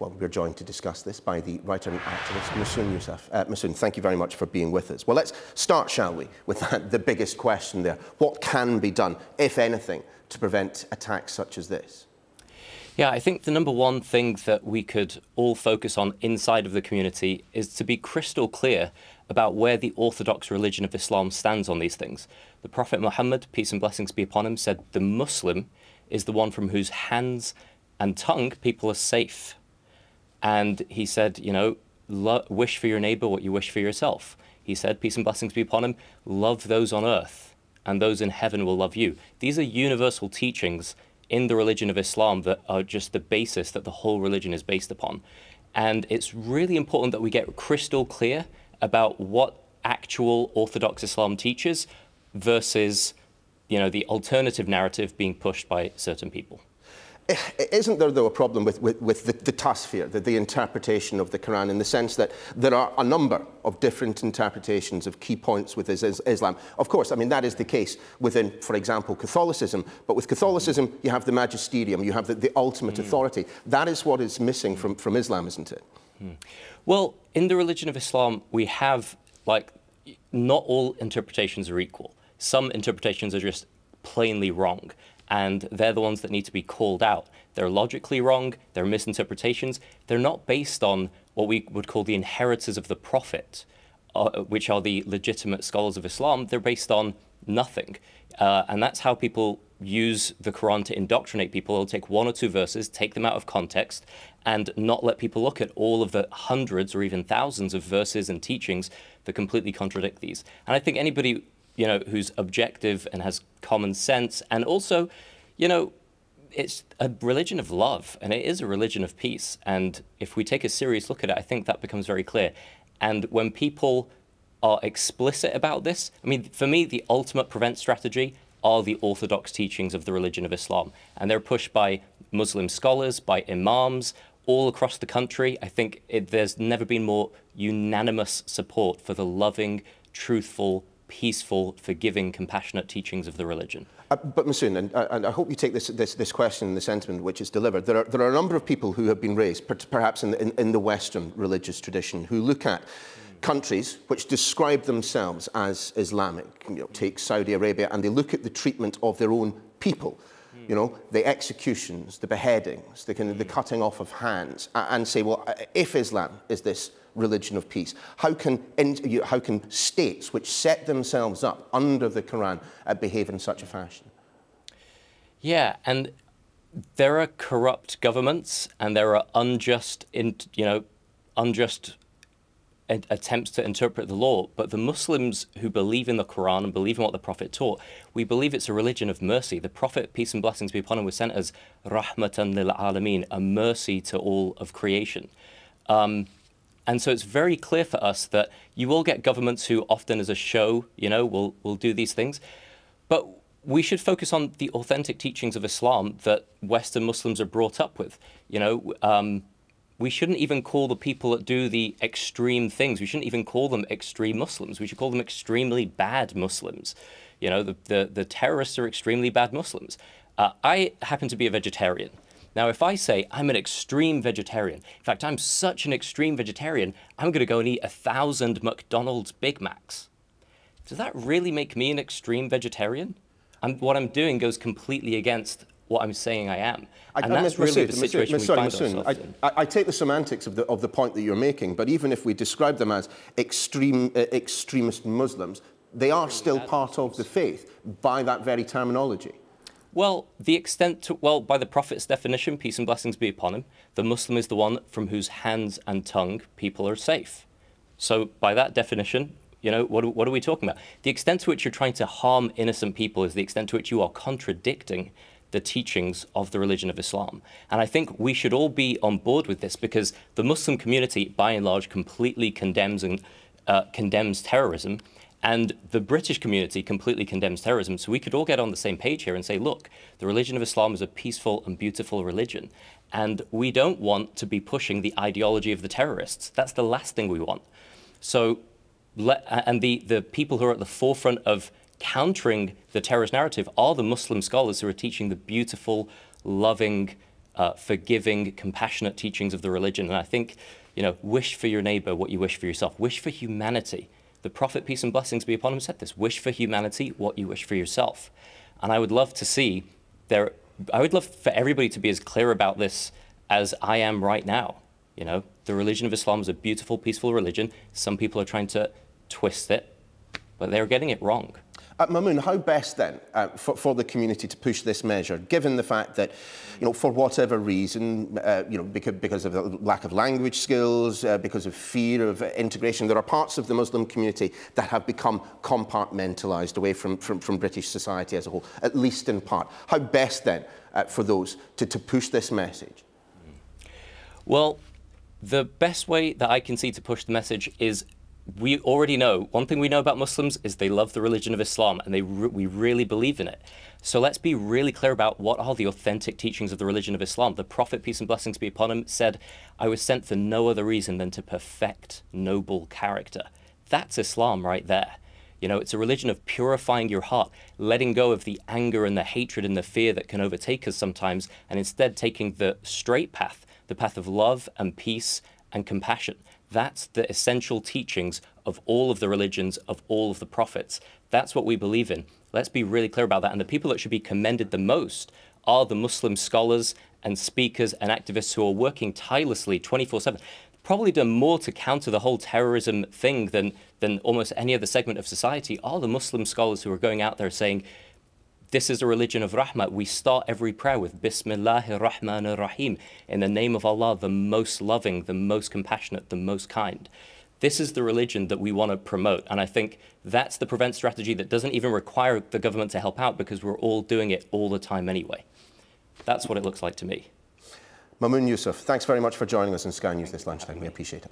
Well, we're joined to discuss this by the writer and activist Mamoon Yusaf. Mamoon, thank you very much for being with us. Well, let's start, shall we, with the biggest question there. What can be done, if anything, to prevent attacks such as this? Yeah, I think the number one thing that we could all focus on inside of the community is to be crystal clear about where the orthodox religion of Islam stands on these things. The Prophet Muhammad, peace and blessings be upon him, said the Muslim is the one from whose hands and tongue people are safe. And he said, you know, wish for your neighbor what you wish for yourself. He said, peace and blessings be upon him, love those on earth, and those in heaven will love you. These are universal teachings in the religion of Islam that are just the basis that the whole religion is based upon. And it's really important that we get crystal clear about what actual Orthodox Islam teaches versus, you know, the alternative narrative being pushed by certain people. Isn't there, though, a problem with the tasfir, the interpretation of the Quran, in the sense that there are a number of different interpretations of key points with Islam? Of course, I mean, that is the case within, for example, Catholicism. But with Catholicism, you have the magisterium, you have the ultimate authority. That is what is missing from Islam, isn't it? Well, in the religion of Islam, we have, like, not all interpretations are equal. Some interpretations are just plainly wrong, and they're the ones that need to be called out. They're logically wrong, they're misinterpretations, they're not based on what we would call the inheritors of the Prophet, which are the legitimate scholars of Islam. They're based on nothing. And that's how people use the Quran to indoctrinate people. They'll take one or two verses, take them out of context, and not let people look at all of the hundreds or even thousands of verses and teachings that completely contradict these. And I think anybody, you know, who's objective and has common sense, and also, you know, it's a religion of love, and it is a religion of peace. And if we take a serious look at it, I think that becomes very clear. And when people are explicit about this, I mean, for me, the ultimate prevent strategy are the orthodox teachings of the religion of Islam. And they're pushed by Muslim scholars, by imams, all across the country. I think there's never been more unanimous support for the loving, truthful, peaceful, forgiving, compassionate teachings of the religion. But Mamoon, and I hope you take this question and the sentiment which is delivered. There are a number of people who have been raised, perhaps in the Western religious tradition, who look at countries which describe themselves as Islamic, you know, take Saudi Arabia, and they look at the treatment of their own people, you know, the executions, the beheadings, the cutting off of hands, and say, well, if Islam is this religion of peace, how can states which set themselves up under the Quran behave in such a fashion? Yeah, and there are corrupt governments, and there are unjust attempts to interpret the law, but the Muslims who believe in the Quran and believe in what the Prophet taught, we believe it's a religion of mercy. The Prophet, peace and blessings be upon him, was sent as rahmatan lil alameen, a mercy to all of creation. And so it's very clear for us that you will get governments who often as a show, you know, will do these things, but we should focus on the authentic teachings of Islam that Western Muslims are brought up with. You know, we shouldn't even call the people that do the extreme things, we shouldn't even call them extreme Muslims. We should call them extremely bad Muslims. You know, the terrorists are extremely bad Muslims. I happen to be a vegetarian. Now, if I say I'm an extreme vegetarian, in fact, I'm such an extreme vegetarian, I'm going to go and eat 1,000 McDonald's Big Macs. Does that really make me an extreme vegetarian? And what I'm doing goes completely against what I'm saying I am. And that's really the situation we find ourselves in. I take the semantics of the point that you're making, but even if we describe them as extremist Muslims, they are still part of the faith by that very terminology. Well, by the Prophet's definition, peace and blessings be upon him, the Muslim is the one from whose hands and tongue people are safe. So by that definition, you know, what are we talking about? The extent to which you're trying to harm innocent people is the extent to which you are contradicting the teachings of the religion of Islam. And I think we should all be on board with this, because the Muslim community, by and large, completely condemns terrorism. And the British community completely condemns terrorism. So we could all get on the same page here and say, look, the religion of Islam is a peaceful and beautiful religion. And we don't want to be pushing the ideology of the terrorists. That's the last thing we want. So, the people who are at the forefront of countering the terrorist narrative are the Muslim scholars who are teaching the beautiful, loving, forgiving, compassionate teachings of the religion. And I think, you know, wish for your neighbor what you wish for yourself. Wish for humanity. The Prophet, peace and blessings be upon him, said this. Wish for humanity what you wish for yourself. And I would love to see I would love for everybody to be as clear about this as I am right now. You know, the religion of Islam is a beautiful, peaceful religion. Some people are trying to twist it, but they're getting it wrong. Mamoon, how best then for the community to push this measure, given the fact that, you know, for whatever reason, you know, because of the lack of language skills, because of fear of integration, there are parts of the Muslim community that have become compartmentalised away from British society as a whole, at least in part. How best then for those to push this message? Well, the best way that I can see to push the message is, we already know, one thing we know about Muslims is they love the religion of Islam, and we really believe in it. So let's be really clear about what are the authentic teachings of the religion of Islam. The Prophet, peace and blessings be upon him, said, "I was sent for no other reason than to perfect noble character." That's Islam right there. You know, it's a religion of purifying your heart, letting go of the anger and the hatred and the fear that can overtake us sometimes, and instead taking the straight path, the path of love and peace and compassion. That's the essential teachings of all of the religions, of all of the prophets. That's what we believe in. Let's be really clear about that. And the people that should be commended the most are the Muslim scholars and speakers and activists who are working tirelessly 24/7. Probably done more to counter the whole terrorism thing than almost any other segment of society are the Muslim scholars who are going out there saying, this is a religion of rahmah. We start every prayer with Bismillahir Rahmanir Rahim, in the name of Allah, the most loving, the most compassionate, the most kind. This is the religion that we want to promote. And I think that's the prevent strategy that doesn't even require the government to help out, because we're all doing it all the time anyway. That's what it looks like to me. Mamoon Yusaf, thanks very much for joining us on Sky News this lunchtime. We appreciate it.